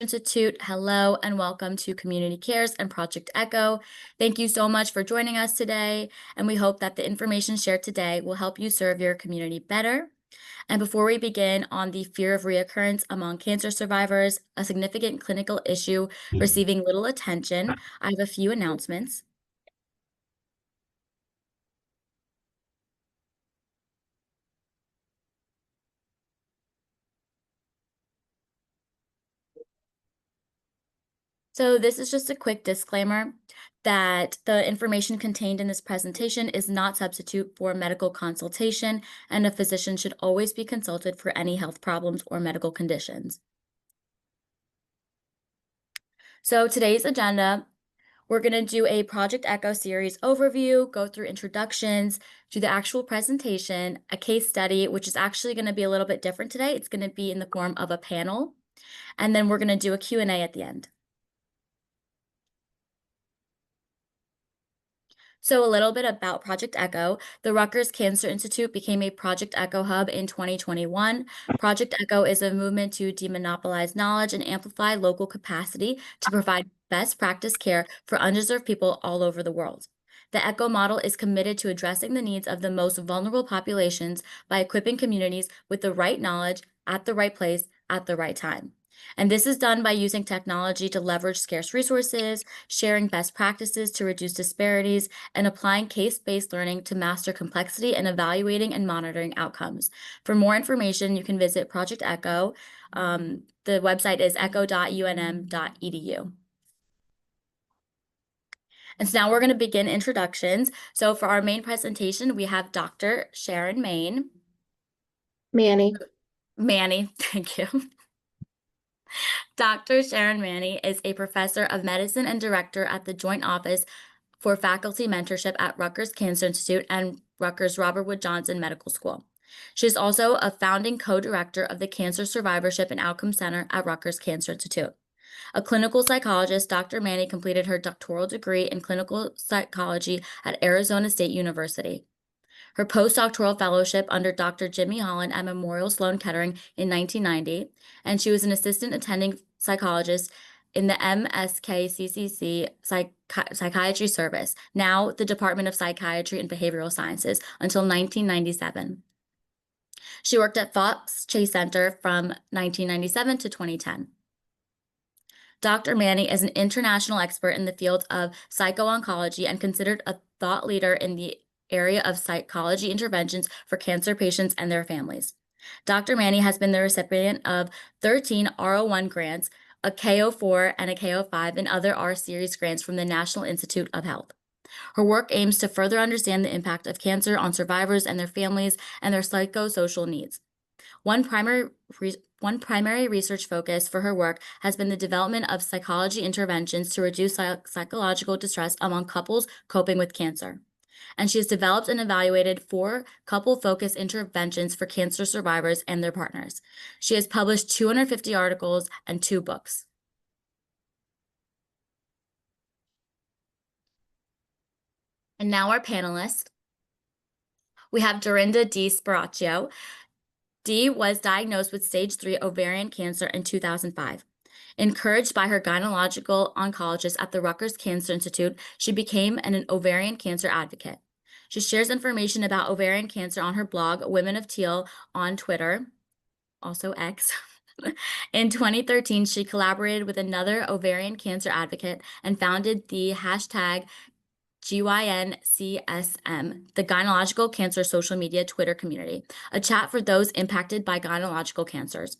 Institute. Hello and welcome to Community Cares and Project Echo. Thank you so much for joining us today, and we hope that the information shared today will help you serve your community better. And before we begin on the fear of reoccurrence among cancer survivors, a significant clinical issue receiving little attention, I have a few announcements. So this is just a quick disclaimer that the information contained in this presentation is not substitute for medical consultation, and a physician should always be consulted for any health problems or medical conditions. So today's agenda, we're going to do a Project Echo series overview, go through introductions, do the actual presentation, a case study, which is actually going to be a little bit different today. It's going to be in the form of a panel, and then we're going to do a Q&A at the end. So a little bit about Project Echo. The Rutgers Cancer Institute became a Project Echo hub in 2021. Project Echo is a movement to demonopolize knowledge and amplify local capacity to provide best practice care for undeserved people all over the world. The Echo model is committed to addressing the needs of the most vulnerable populations by equipping communities with the right knowledge at the right place at the right time. And this is done by using technology to leverage scarce resources, sharing best practices to reduce disparities, and applying case-based learning to master complexity and evaluating and monitoring outcomes. For more information, you can visit Project Echo. The website is echo.unm.edu. And so now we're going to begin introductions. So for our main presentation, we have Dr. Sharon Manny, thank you. Dr. Sharon Manny is a professor of medicine and director at the Joint Office for Faculty Mentorship at Rutgers Cancer Institute and Rutgers Robert Wood Johnson Medical School. She is also a founding co-director of the Cancer Survivorship and Outcome Center at Rutgers Cancer Institute. A clinical psychologist, Dr. Manny completed her doctoral degree in clinical psychology at Arizona State University. Her postdoctoral fellowship under Dr. Jimmy Holland at Memorial Sloan Kettering in 1990, and she was an assistant attending psychologist in the MSKCCC Psychiatry Service, now the Department of Psychiatry and Behavioral Sciences, until 1997. She worked at Fox Chase Center from 1997 to 2010. Dr. Manny is an international expert in the field of psycho-oncology and considered a thought leader in the area of psychology interventions for cancer patients and their families. Dr. Manny has been the recipient of 13 R01 grants, a K04 and a K05, and other R-Series grants from the National Institute of Health. Her work aims to further understand the impact of cancer on survivors and their families and their psychosocial needs. One primary research focus for her work has been the development of psychology interventions to reduce psychological distress among couples coping with cancer. And she has developed and evaluated 4 couple-focused interventions for cancer survivors and their partners. She has published 250 articles and 2 books. And now our panelists. We have Dorinda D. Sparaccio. Dee was diagnosed with stage 3 ovarian cancer in 2005. Encouraged by her gynecological oncologist at the Rutgers Cancer Institute, she became an ovarian cancer advocate. She shares information about ovarian cancer on her blog, Women of Teal, on Twitter, also X. In 2013, she collaborated with another ovarian cancer advocate and founded the hashtag GYNCSM, the Gynecological Cancer Social Media Twitter community, a chat for those impacted by gynecological cancers.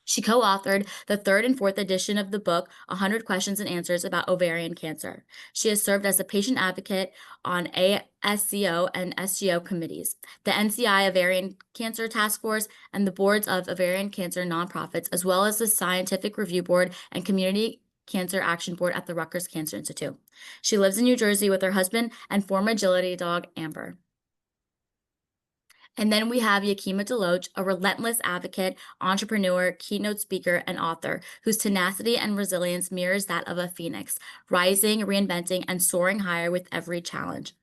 She co-authored the 3rd and 4th edition of the book, 100 Questions and Answers About Ovarian Cancer. She has served as a patient advocate on ASCO and SGO committees, the NCI Ovarian Cancer Task Force, and the boards of ovarian cancer nonprofits, as well as the Scientific Review Board and Community Cancer Action Board at the Rutgers Cancer Institute. She lives in New Jersey with her husband and former agility dog, Amber. And then we have Yakima Deloach, a relentless advocate, entrepreneur, keynote speaker, and author whose tenacity and resilience mirrors that of a phoenix, rising, reinventing, and soaring higher with every challenge.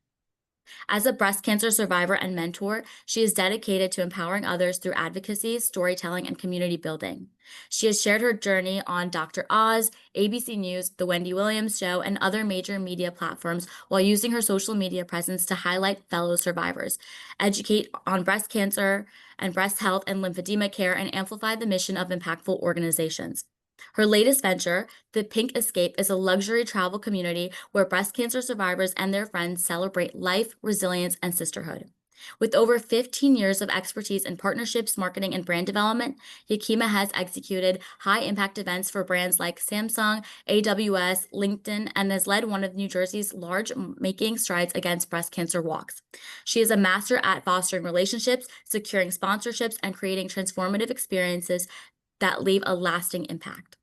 As a breast cancer survivor and mentor, she is dedicated to empowering others through advocacy, storytelling, and community building. She has shared her journey on Dr. Oz, ABC News, The Wendy Williams Show, and other major media platforms while using her social media presence to highlight fellow survivors, educate on breast cancer and breast health and lymphedema care, and amplify the mission of impactful organizations. Her latest venture, The Pink Escape, is a luxury travel community where breast cancer survivors and their friends celebrate life, resilience, and sisterhood. With over 15 years of expertise in partnerships, marketing, and brand development, Yakima has executed high impact events for brands like Samsung, AWS, LinkedIn, and has led one of New Jersey's large Making Strides Against Breast Cancer walks. She is a master at fostering relationships, securing sponsorships, and creating transformative experiences that leave a lasting impact.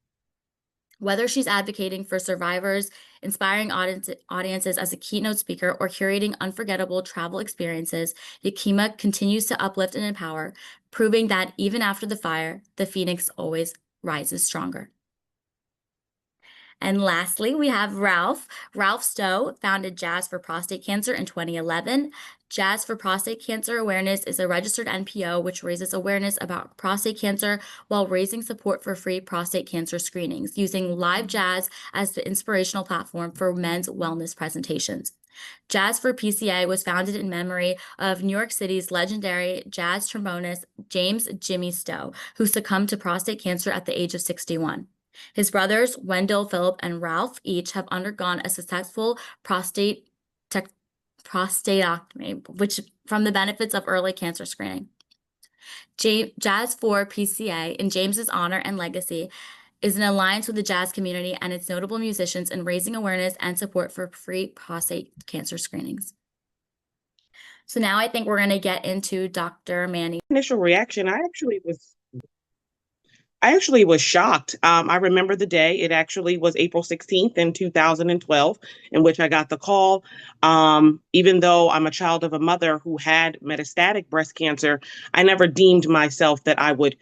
Whether she's advocating for survivors, inspiring audiences as a keynote speaker, or curating unforgettable travel experiences, Yakima continues to uplift and empower, proving that even after the fire, the phoenix always rises stronger. And lastly, we have Ralph. Ralph Stowe founded Jazz for Prostate Cancer in 2011. Jazz for Prostate Cancer Awareness is a registered NPO which raises awareness about prostate cancer while raising support for free prostate cancer screenings, using live jazz as the inspirational platform for men's wellness presentations. Jazz for PCA was founded in memory of New York City's legendary jazz trombonist James "Jimmy" Stowe, who succumbed to prostate cancer at the age of 61. His brothers, Wendell, Philip, and Ralph, each have undergone a successful prostatectomy, which from the benefits of early cancer screening. Jazz for PCA, in James's honor and legacy, is an alliance with the jazz community and its notable musicians in raising awareness and support for free prostate cancer screenings. So now I think we're going to get into Dr. Manny. Initial reaction, I actually was shocked. I remember the day. It actually was April 16th in 2012, in which I got the call. Even though I'm a child of a mother who had metastatic breast cancer, I never deemed myself that I would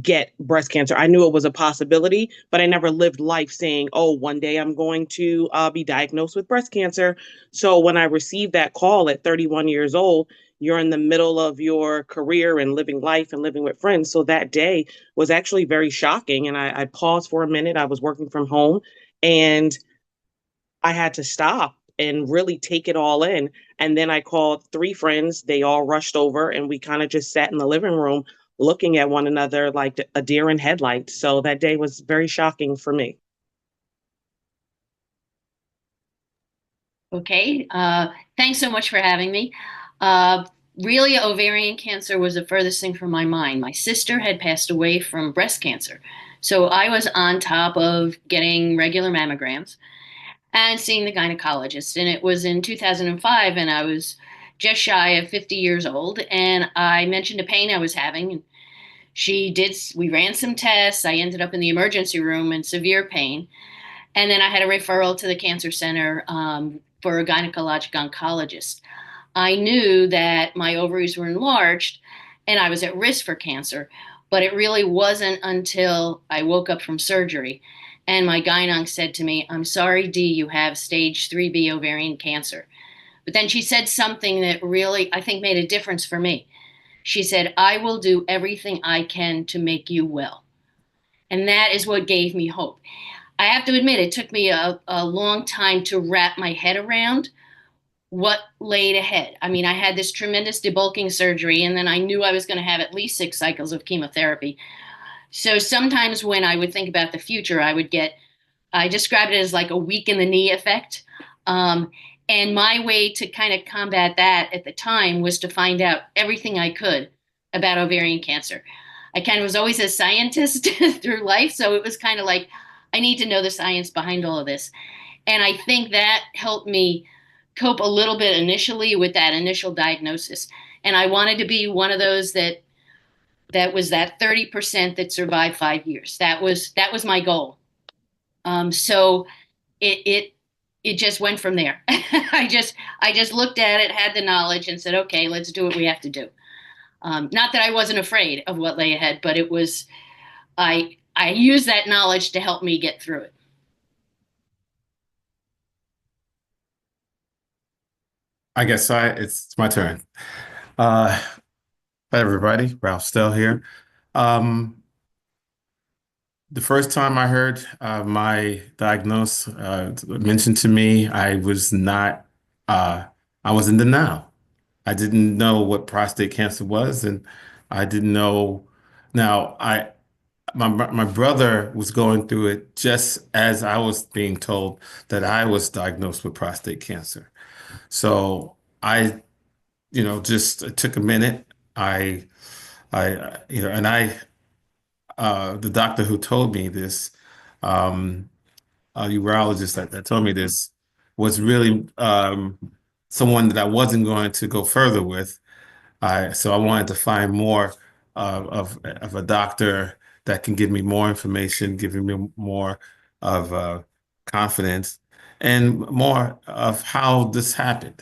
get breast cancer. I knew it was a possibility, but I never lived life saying, oh, one day I'm going to be diagnosed with breast cancer. So when I received that call at 31 years old, you're in the middle of your career and living life and living with friends. So that day was actually very shocking. And I paused for a minute. I was working from home and I had to stop and really take it all in. And then I called three friends. They all rushed over and we kind of just sat in the living room looking at one another like a deer in headlights. So that day was very shocking for me. Okay, thanks so much for having me. Really, ovarian cancer was the furthest thing from my mind. My sister had passed away from breast cancer. So I was on top of getting regular mammograms and seeing the gynecologist. And it was in 2005, and I was just shy of 50 years old. And I mentioned a pain I was having. And we ran some tests. I ended up in the emergency room in severe pain. And then I had a referral to the cancer center for a gynecologic oncologist. I knew that my ovaries were enlarged and I was at risk for cancer, but it really wasn't until I woke up from surgery and my gynecologist said to me, I'm sorry, Dee, you have stage 3B ovarian cancer. But then she said something that really, I think, made a difference for me. She said, I will do everything I can to make you well. And that is what gave me hope. I have to admit, it took me a long time to wrap my head around what laid ahead. I mean, I had this tremendous debulking surgery, and then I knew I was going to have at least 6 cycles of chemotherapy. So sometimes when I would think about the future, I described it as like a week in the knee effect. And my way to kind of combat that at the time was to find out everything I could about ovarian cancer. I kind of was always a scientist through life. So it was kind of like, I need to know the science behind all of this. And I think that helped me cope a little bit initially with that initial diagnosis. And I wanted to be one of those that was that 30% that survived 5 years. That was my goal. So it just went from there. I just looked at it, had the knowledge, and said, okay, let's do what we have to do. Not that I wasn't afraid of what lay ahead, but it was I used that knowledge to help me get through it. I guess it's my turn. Hi everybody, Ralph Stell here. Um, the first time I heard my diagnosis mentioned to me, uh, I was in denial. I didn't know what prostate cancer was, and I didn't know. Now, my brother was going through it just as I was being told that I was diagnosed with prostate cancer. So I just it took a minute. And the doctor who told me this, um, a urologist that told me this, was really someone that I wasn't going to go further with. So I wanted to find more of a doctor that can give me more information, giving me more of confidence, and more of how this happened.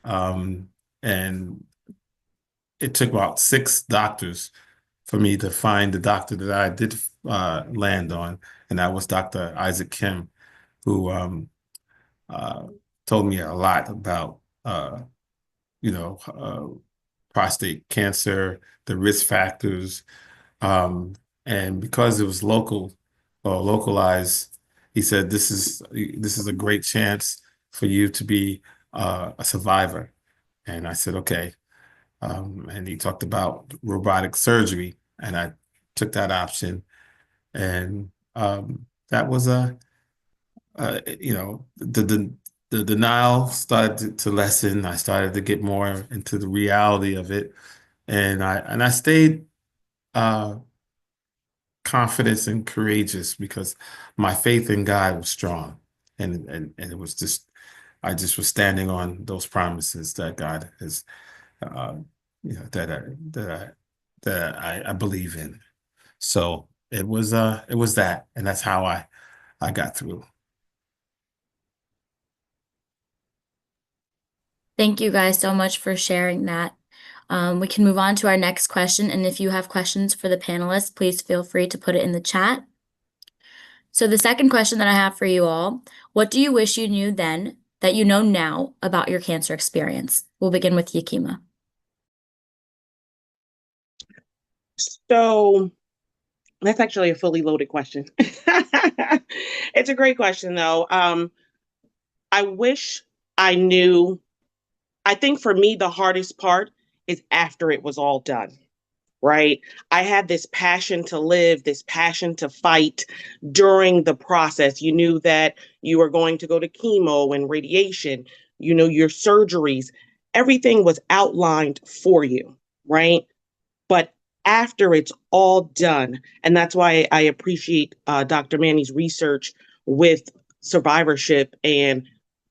Um, and it took about 6 doctors for me to find the doctor that I did land on, and that was Dr. Isaac Kim, who uh, told me a lot about you know uh, prostate cancer, the risk factors, um, and because it was local or localized, he said this is a great chance for you to be a survivor. And I said, okay. And he talked about robotic surgery, and I took that option. And that was the denial started to lessen. I started to get more into the reality of it, and I stayed uh, confident and courageous because my faith in God was strong, and it was just I just was standing on those promises that God has uh, that I believe in. So it was that, and that's how I got through. Thank you guys so much for sharing that. We can move on to our next question, and if you have questions for the panelists, please feel free to put it in the chat. So the second question that I have for you all, what do you wish you knew then that you know now about your cancer experience? We'll begin with Yakima. So that's actually a fully loaded question. It's a great question, though. I wish I knew. I think for me, the hardest part is after it was all done, right? I had this passion to live, this passion to fight during the process. You knew that you were going to go to chemo and radiation, your surgeries, everything was outlined for you, right? But after it's all done, and that's why I appreciate Dr. Manny's research with survivorship and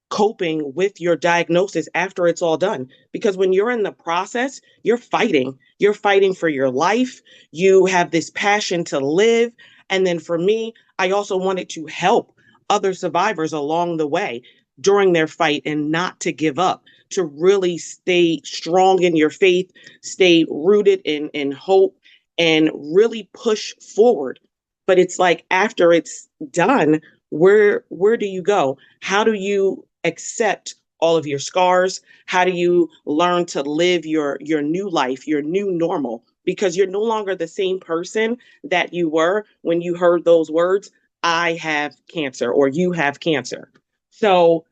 coping with your diagnosis after it's all done. Because when you're in the process, you're fighting. You're fighting for your life. You have this passion to live. And then for me, I also wanted to help other survivors along the way during their fight and not to give up, to really stay strong in your faith, stay rooted in hope, and really push forward. But it's like after it's done, where do you go? How do you accept all of your scars? How do you learn to live your new life, your new normal? Because you're no longer the same person that you were when you heard those words, I have cancer or you have cancer. So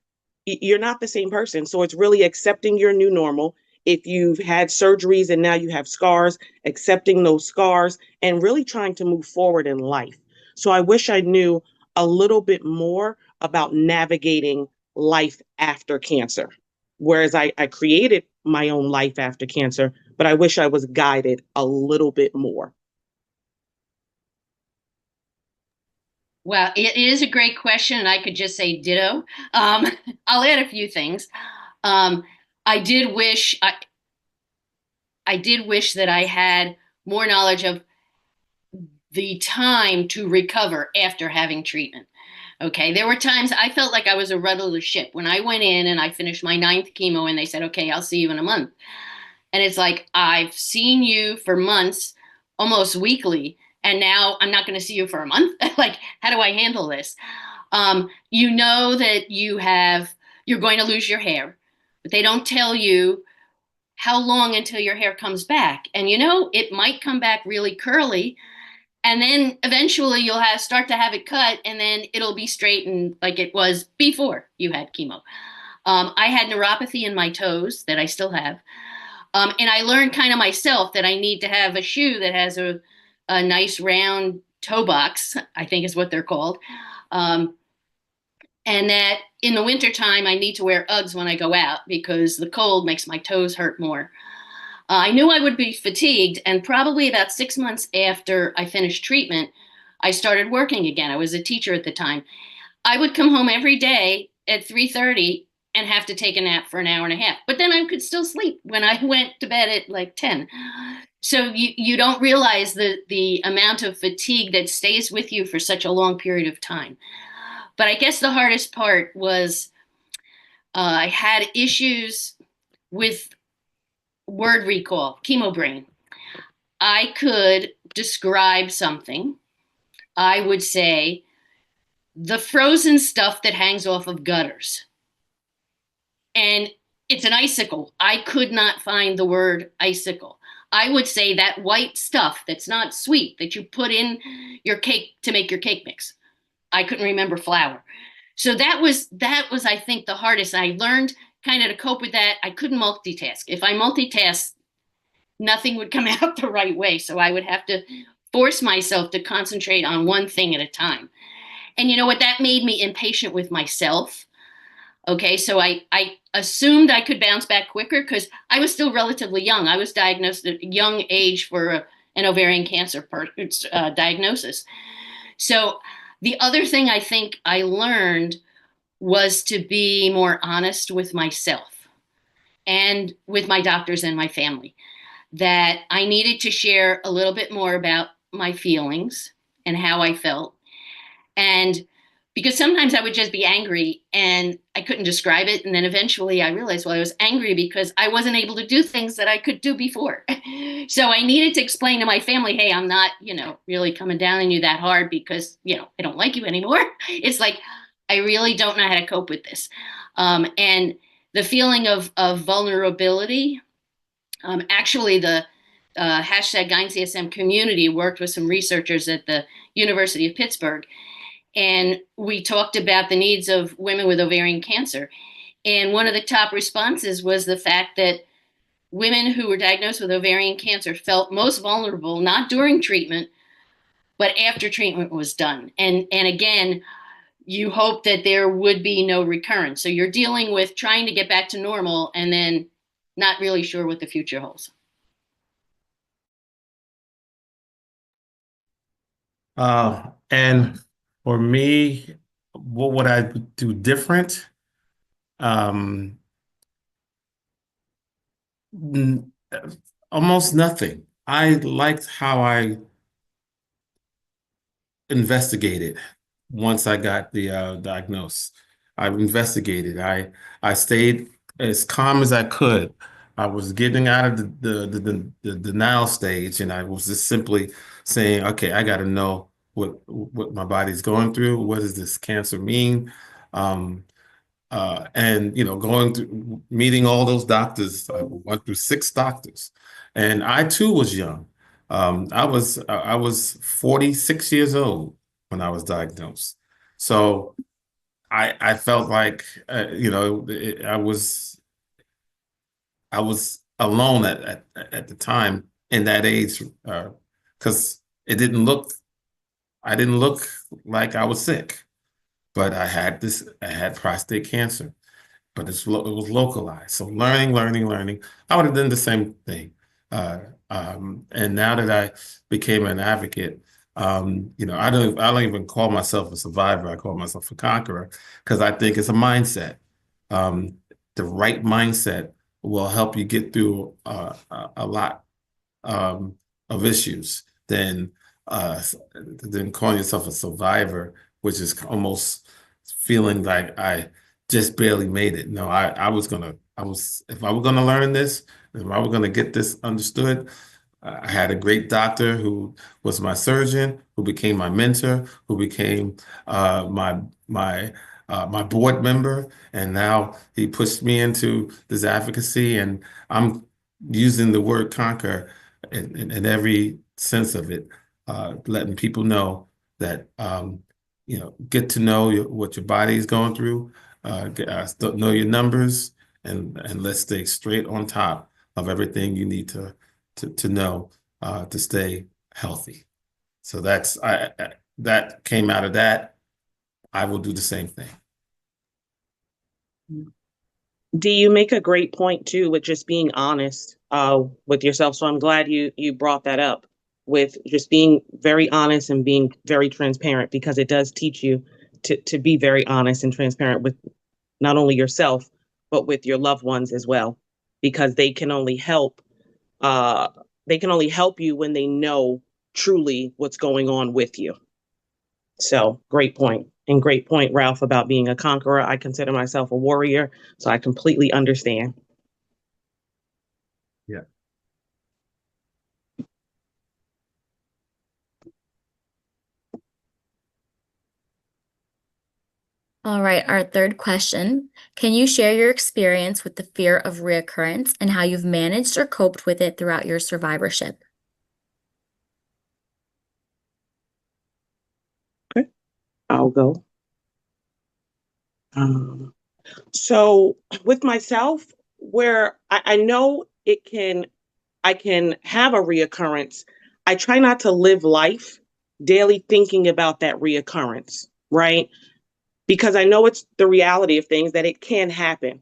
you're not the same person. So it's really accepting your new normal. If you've had surgeries and now you have scars, accepting those scars and really trying to move forward in life. So I wish I knew a little bit more about navigating life after cancer. Whereas I created my own life after cancer, but I wish I was guided a little bit more. Well, it is a great question, and I could just say ditto. Um, I'll add a few things. Um, I did wish I did wish that I had more knowledge of the time to recover after having treatment. Okay, there were times I felt like I was a rudderless ship when I went in and I finished my 9th chemo, and they said, "Okay, I'll see you in a month." And it's like, I've seen you for months, almost weekly, and now I'm not going to see you for a month. Like, how do I handle this? You know that you're going to lose your hair. but they don't tell you how long until your hair comes back. And it might come back really curly, and then eventually you'll start to have it cut, and then it'll be straightened like it was before you had chemo. I had neuropathy in my toes that I still have. And I learned kind of myself that I need to have a shoe that has a nice round toe box, I think is what they're called. And that in the wintertime, I need to wear Uggs when I go out because the cold makes my toes hurt more. I knew I would be fatigued, and probably about 6 months after I finished treatment, I started working again. I was a teacher at the time. I would come home every day at 3:30 and have to take a nap for an hour and a half. But then I could still sleep when I went to bed at like 10. So you don't realize the amount of fatigue that stays with you for such a long period of time. But I guess the hardest part was I had issues with word recall, chemo brain. I could describe something. I would say, the frozen stuff that hangs off of gutters. And it's an icicle. I could not find the word icicle. I would say that white stuff that's not sweet that you put in your cake to make your cake mix. I couldn't remember flour. So that was I think the hardest. I learned kind of to cope with that. I couldn't multitask. If I multitasked, nothing would come out the right way. So I would have to force myself to concentrate on one thing at a time. And you know what? That made me impatient with myself. Okay, so I assumed I could bounce back quicker because I was still relatively young. I was diagnosed at a young age for an ovarian cancer diagnosis. So the other thing I think I learned was to be more honest with myself and with my doctors and my family, that I needed to share a little bit more about my feelings and how I felt. And because sometimes I would just be angry and I couldn't describe it. And then eventually I realized, well, I was angry because I wasn't able to do things that I could do before. So I needed to explain to my family, hey, I'm not, really coming down on you that hard because, I don't like you anymore. It's like, I really don't know how to cope with this. And the feeling of vulnerability, actually the hashtag GynCSM community worked with some researchers at the University of Pittsburgh. And we talked about the needs of women with ovarian cancer. And one of the top responses was the fact that women who were diagnosed with ovarian cancer felt most vulnerable, not during treatment, but after treatment was done. And again, you hope that there would be no recurrence. So you're dealing with trying to get back to normal and then not really sure what the future holds. And for me, what would I do different? Um, n- Almost nothing. I liked how I investigated once I got the diagnosis. I investigated. I stayed as calm as I could. I was getting out of the denial stage, and I was just simply saying, okay, I got to know what my body's going through. What does this cancer mean? Um, and going through meeting all those doctors. I went through 6 doctors, and I too was young. I was 46 years old when I was diagnosed. So I felt like I was alone at the time in that age, because I didn't look like I was sick, but I had prostate cancer, but it was localized. So learning. I would have done the same thing. And now that I became an advocate, I don't even call myself a survivor. I call myself a conqueror because I think it's a mindset. Um, the right mindset will help you get through a lot of issues uh, than calling yourself a survivor, which is almost feeling like I just barely made it. No, if I were gonna learn this, if I were gonna get this understood, I had a great doctor who was my surgeon, who became my mentor, who became my my board member, and now he pushed me into this advocacy, and I'm using the word conquer in every sense of it, letting people know that get to know what your body is going through, know your numbers, and let's stay straight on top of everything you need to know to stay healthy. So that came out of that. I will do the same thing. Do you make a great point too with just being honest with yourself? So I'm glad you brought that up with just being very honest and being very transparent, because it does teach you to be very honest and transparent with not only yourself, but with your loved ones as well, because uh, they can only help you when they know truly what's going on with you. So great point. And great point, Ralph, about being a conqueror. I consider myself a warrior, so I completely understand. Yeah. All right, our third question. Can you share your experience with the fear of reoccurrence and how you've managed or coped with it throughout your survivorship? Okay, I'll go. So with myself, where I know I can have a reoccurrence, I try not to live life daily thinking about that reoccurrence, right? Because I know it's the reality of things that it can happen.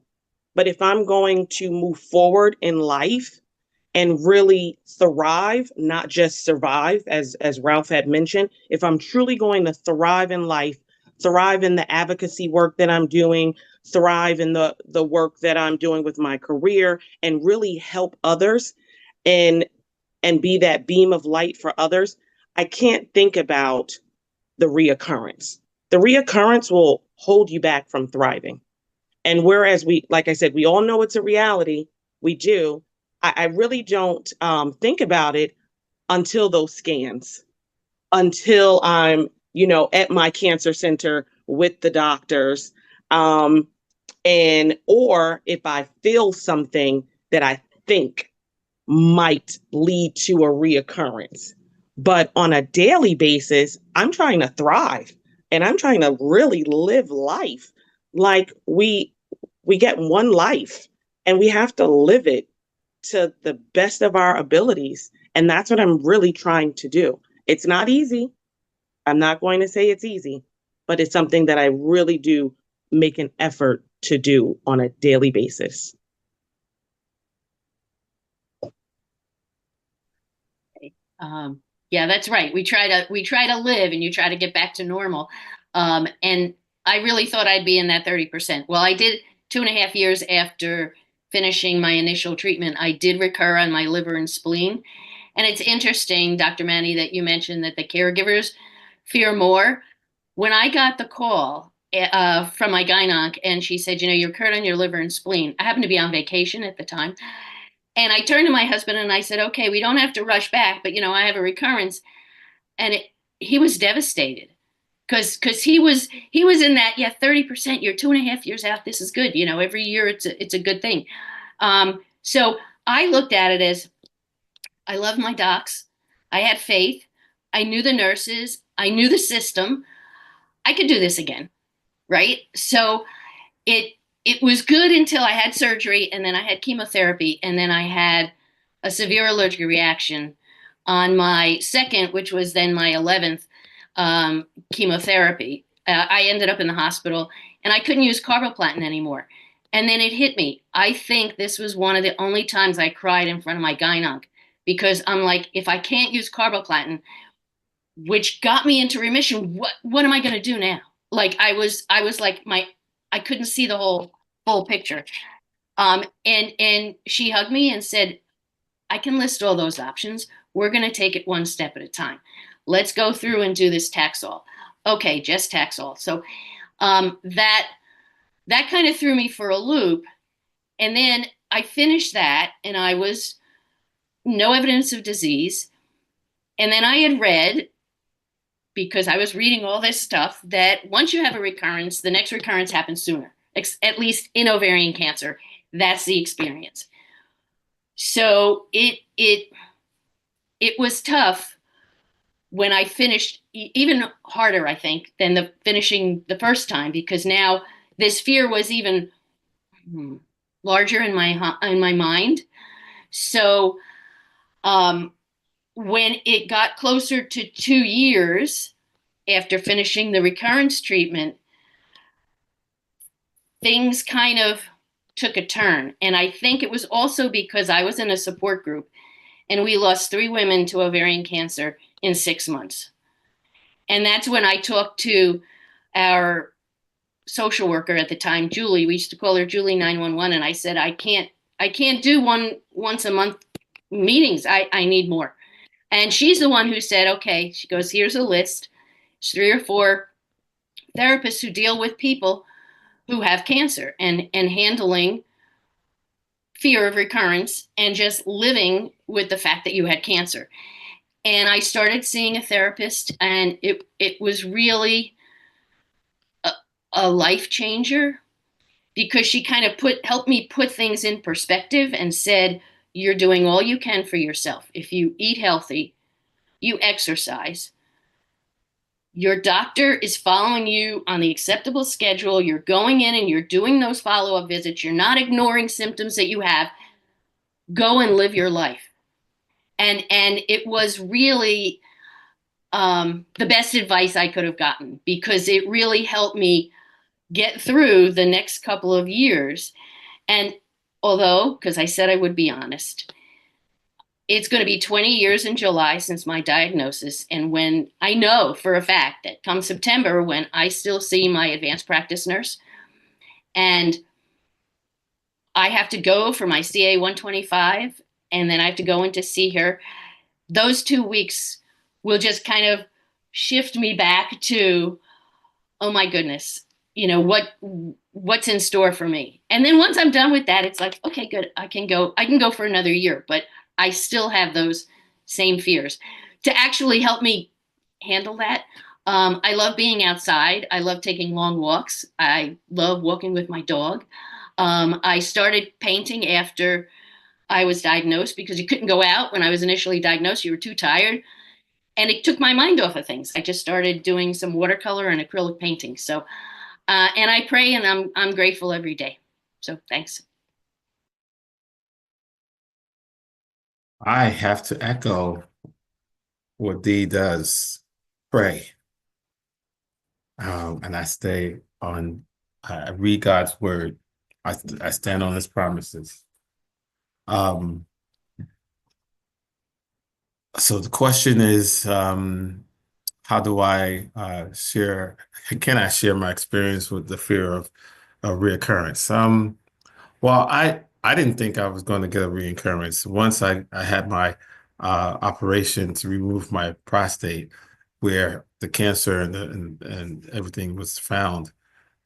But if I'm going to move forward in life and really thrive, not just survive, as Ralph had mentioned, if I'm truly going to thrive in life, thrive in the advocacy work that I'm doing, thrive in the work that I'm doing with my career, and really help others and be that beam of light for others, I can't think about the reoccurrence. The reoccurrence will hold you back from thriving. And whereas like I said, we all know it's a reality, we do. I really don't think about it until those scans, until I'm, at my cancer center with the doctors, or if I feel something that I think might lead to a reoccurrence. But on a daily basis, I'm trying to thrive and I'm trying to really live life. Like we get one life and we have to live it to the best of our abilities. And that's what I'm really trying to do. It's not easy. I'm not going to say it's easy, but it's something that I really do make an effort to do on a daily basis. Yeah, that's right. We try to live, and you try to get back to normal. And I really thought I'd be in that 30%. Well, I did 2.5 years after finishing my initial treatment. I did recur on my liver and spleen. And it's interesting, Dr. Manny, that you mentioned that the caregivers fear more. When I got the call from my gynonc, and she said, you recurred on your liver and spleen. I happened to be on vacation at the time. And I turned to my husband and I said, okay, we don't have to rush back, but I have a recurrence. And he was devastated because he was in that, yeah, 30%, you're 2.5 years out. This is good. Every year it's a good thing. So I looked at it as I love my docs. I had faith. I knew the nurses. I knew the system. I could do this again. Right. So it it was good until I had surgery, and then I had chemotherapy, and then I had a severe allergic reaction on my second, which was then my 11th chemotherapy. I ended up in the hospital, and I couldn't use carboplatin anymore. And then it hit me. I think this was one of the only times I cried in front of my gynonc, because I'm like, if I can't use carboplatin, which got me into remission, what am I going to do now? Like I was like I couldn't see the whole full picture. And she hugged me and said, I can list all those options. We're going to take it one step at a time. Let's go through and do this Taxol. Okay, just Taxol. So that kind of threw me for a loop. And then I finished that, and I was no evidence of disease. And then I had read because I was reading all this stuff that once you have a recurrence, the next recurrence happens sooner, at least in ovarian cancer. That's the experience. So it was tough when I finished, even harder, I think, than the finishing the first time, because now this fear was even larger in my mind. So when it got closer to 2 years after finishing the recurrence treatment, things kind of took a turn. And I think it was also because I was in a support group and we lost 3 women to ovarian cancer in 6 months. And that's when I talked to our social worker at the time, Julie. We used to call her Julie 911. And I said, I can't do once a month meetings. I need more. And she's the one who said, okay, she goes, here's a list. It's 3 or 4 therapists who deal with people who have cancer and handling fear of recurrence and just living with the fact that you had cancer. And I started seeing a therapist, and it was really a life changer, because she kind of helped me put things in perspective and said, you're doing all you can for yourself. If you eat healthy, you exercise, your doctor is following you on the acceptable schedule, you're going in and you're doing those follow-up visits, you're not ignoring symptoms that you have, go and live your life. And it was really the best advice I could have gotten, because it really helped me get through the next couple of years. And although, because I said I would be honest, it's going to be 20 years in July since my diagnosis. And when I know for a fact that come September, when I still see my advanced practice nurse and I have to go for my CA 125, and then I have to go in to see her, those 2 weeks will just kind of shift me back to, oh my goodness, what's in store for me. And then once I'm done with that, it's like, okay, good, I can go for another year, but I still have those same fears. To actually help me handle that, I love being outside. I love taking long walks. I love walking with my dog. I started painting after I was diagnosed, because you couldn't go out when I was initially diagnosed. You were too tired. And it took my mind off of things. I just started doing some watercolor and acrylic painting. So, and I pray, and I'm grateful every day. So thanks. I have to echo what Dee does. Pray. And I stay on, I read God's word. I stand on his promises. So the question is, how do I can I share my experience with the fear of reoccurrence? Well, I didn't think I was going to get a reoccurrence. Once I had my operation to remove my prostate, where the cancer and everything was found,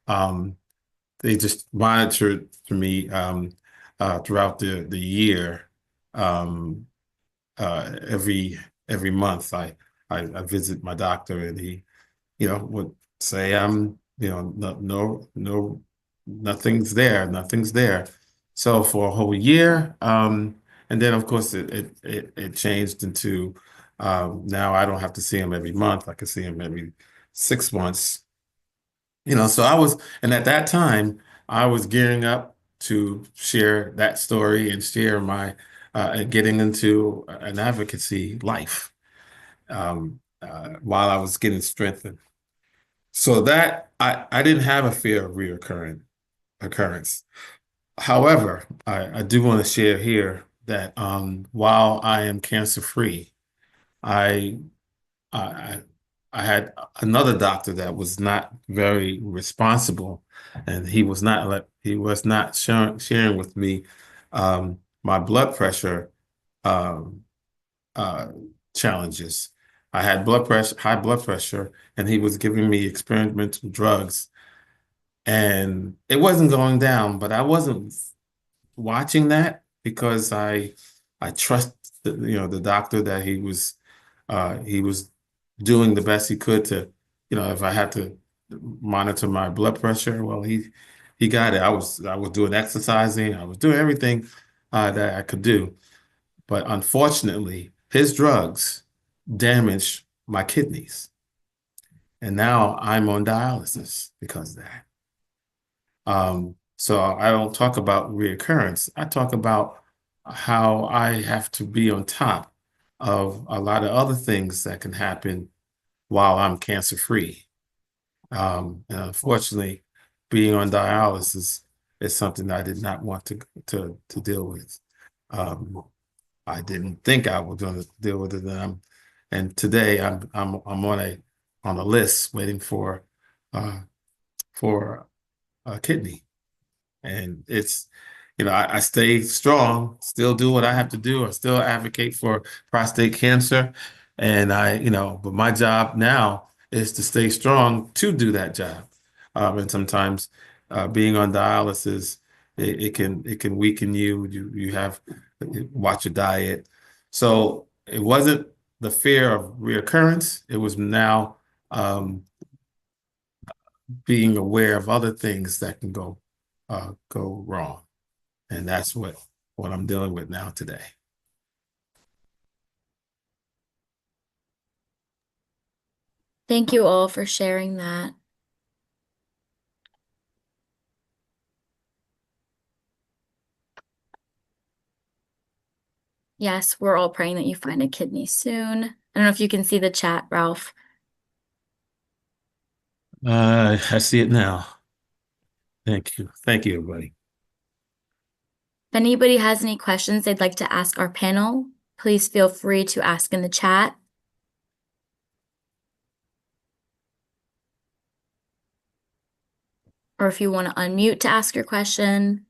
they just monitored for me throughout the year. Every month, I visit my doctor, and he, would say, no, nothing's there. So for a whole year, and then of course it changed into now I don't have to see him every month. I can see him every 6 months. So and at that time, I was gearing up to share that story and share my getting into an advocacy life while I was getting strengthened. So that I didn't have a fear of occurrence. However, I do want to share here that while I am cancer free, I I I had another doctor that was not very responsible, and he was not sharing with me my blood pressure um, uh, challenges. I had high blood pressure, and he was giving me experimental drugs, and it wasn't going down. But I wasn't watching that because I trust the doctor that he was doing the best he could to, if I had to monitor my blood pressure, well, he got it. I was doing exercising. I was doing everything that I could do. But unfortunately, his drugs damaged my kidneys. And now I'm on dialysis because of that. So I don't talk about reoccurrence. I talk about how I have to be on top of a lot of other things that can happen while I'm cancer free. And unfortunately, being on dialysis is something that I did not want to deal with. I didn't think I was going to deal with it. And today I'm on a list waiting for a kidney. And it's, I stay strong, still do what I have to do. I still advocate for prostate cancer. And but my job now is to stay strong to do that job. And sometimes being on dialysis, it can weaken you. You have watch your diet. So it wasn't the fear of reoccurrence. It was now being aware of other things that can go wrong. And that's what I'm dealing with now today. Thank you all for sharing that. Yes, we're all praying that you find a kidney soon. I don't know if you can see the chat, Ralph. I see it now. Thank you. Thank you, everybody. If anybody has any questions they'd like to ask our panel, please feel free to ask in the chat. Or if you want to unmute to ask your question.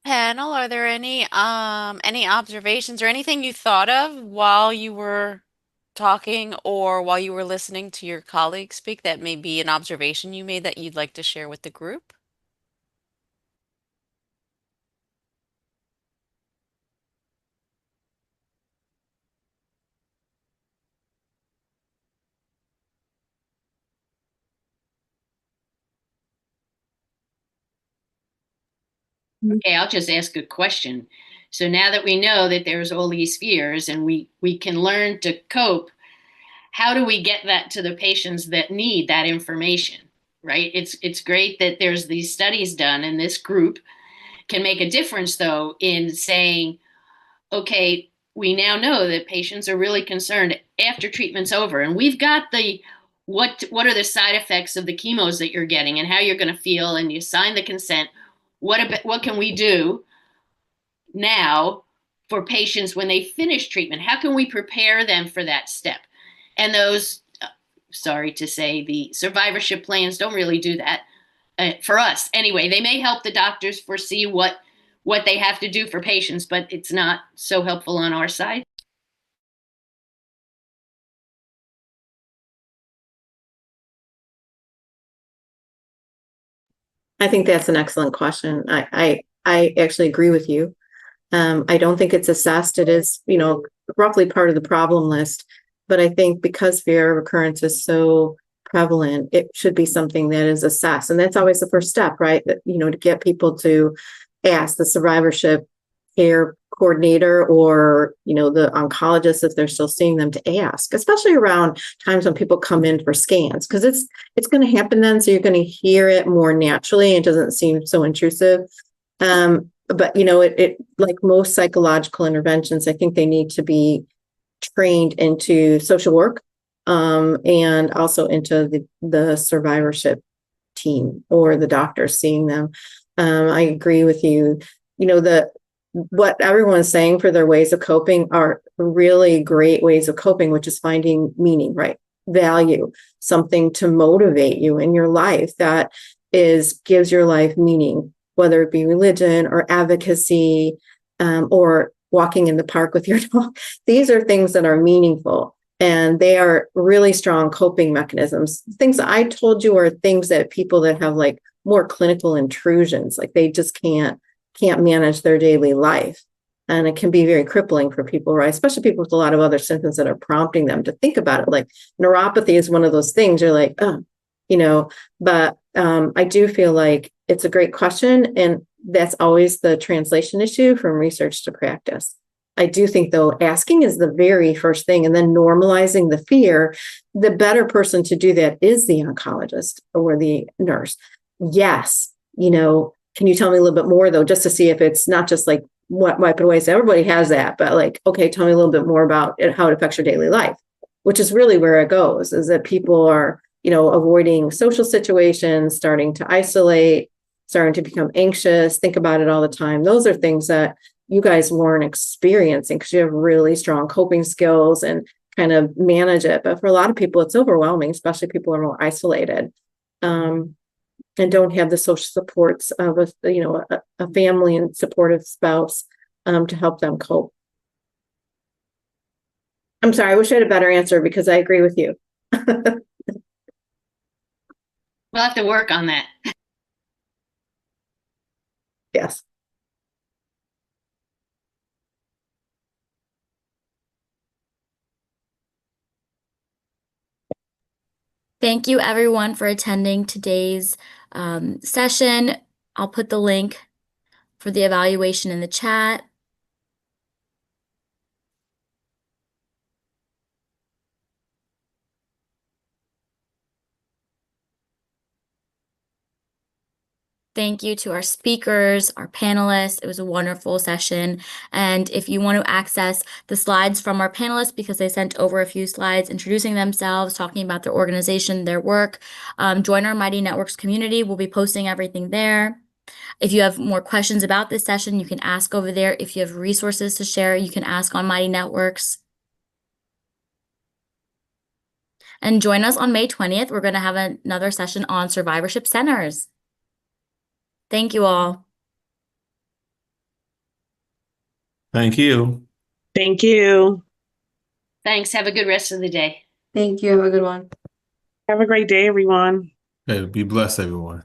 Panel, are there any observations or anything you thought of while you were talking or while you were listening to your colleagues speak that may be an observation you made that you'd like to share with the group? Okay, I'll just ask a question. So now that we know that there's all these fears and we can learn to cope, how do we get that to the patients that need that information, right? It's great that there's these studies done and this group can make a difference though in saying, okay, we now know that patients are really concerned after treatment's over and we've got the what are the side effects of the chemos that you're getting and how you're going to feel and you sign the consent. What can we do now for patients when they finish treatment? How can we prepare them for that step? And those, sorry to say, the survivorship plans don't really do that for us. Anyway, they may help the doctors foresee what they have to do for patients, but it's not so helpful on our side. I think that's an excellent question. I actually agree with you. I don't think it's assessed. It is, roughly part of the problem list. But I think because fear of recurrence is so prevalent, it should be something that is assessed. And that's always the first step, right? That, to get people to ask the survivorship care coordinator or, the oncologist, if they're still seeing them, to ask, especially around times when people come in for scans, because it's going to happen then. So you're going to hear it more naturally. It doesn't seem so intrusive. But it like most psychological interventions, I think they need to be trained into social work, and also into the survivorship team or the doctor seeing them. I agree with you. What everyone's saying for their ways of coping are really great ways of coping, which is finding meaning, right? Value, something to motivate you in your life that gives your life meaning, whether it be religion or advocacy, or walking in the park with your dog. These are things that are meaningful, and they are really strong coping mechanisms. Things that I told you are things that people that have like more clinical intrusions, like they just can't manage their daily life. And it can be very crippling for people, right? Especially people with a lot of other symptoms that are prompting them to think about it. Like neuropathy is one of those things you're like, oh, but I do feel like it's a great question. And that's always the translation issue from research to practice. I do think, though, asking is the very first thing, and then normalizing the fear. The better person to do that is the oncologist or the nurse. Yes, can you tell me a little bit more, though, just to see if it's not just like wipe it away. So everybody has that, but like, okay, tell me a little bit more about it, how it affects your daily life, which is really where it goes, is that people are, avoiding social situations, starting to isolate, starting to become anxious, think about it all the time. Those are things that you guys weren't experiencing because you have really strong coping skills and kind of manage it. But for a lot of people, it's overwhelming, especially people who are more isolated. And don't have the social supports of a family and supportive spouse to help them cope. I'm sorry, I wish I had a better answer because I agree with you. We'll have to work on that. Yes. Thank you, everyone, for attending today's session. I'll put the link for the evaluation in the chat. Thank you to our speakers, our panelists. It was a wonderful session. And if you want to access the slides from our panelists, because they sent over a few slides introducing themselves, talking about their organization, their work, join our Mighty Networks community. We'll be posting everything there. If you have more questions about this session, you can ask over there. If you have resources to share, you can ask on Mighty Networks. And join us on May 20th. We're going to have another session on survivorship centers. Thank you all. Thank you. Thank you. Thanks. Have a good rest of the day. Thank you. Have a good one. Have a great day, everyone. Hey, be blessed, everyone.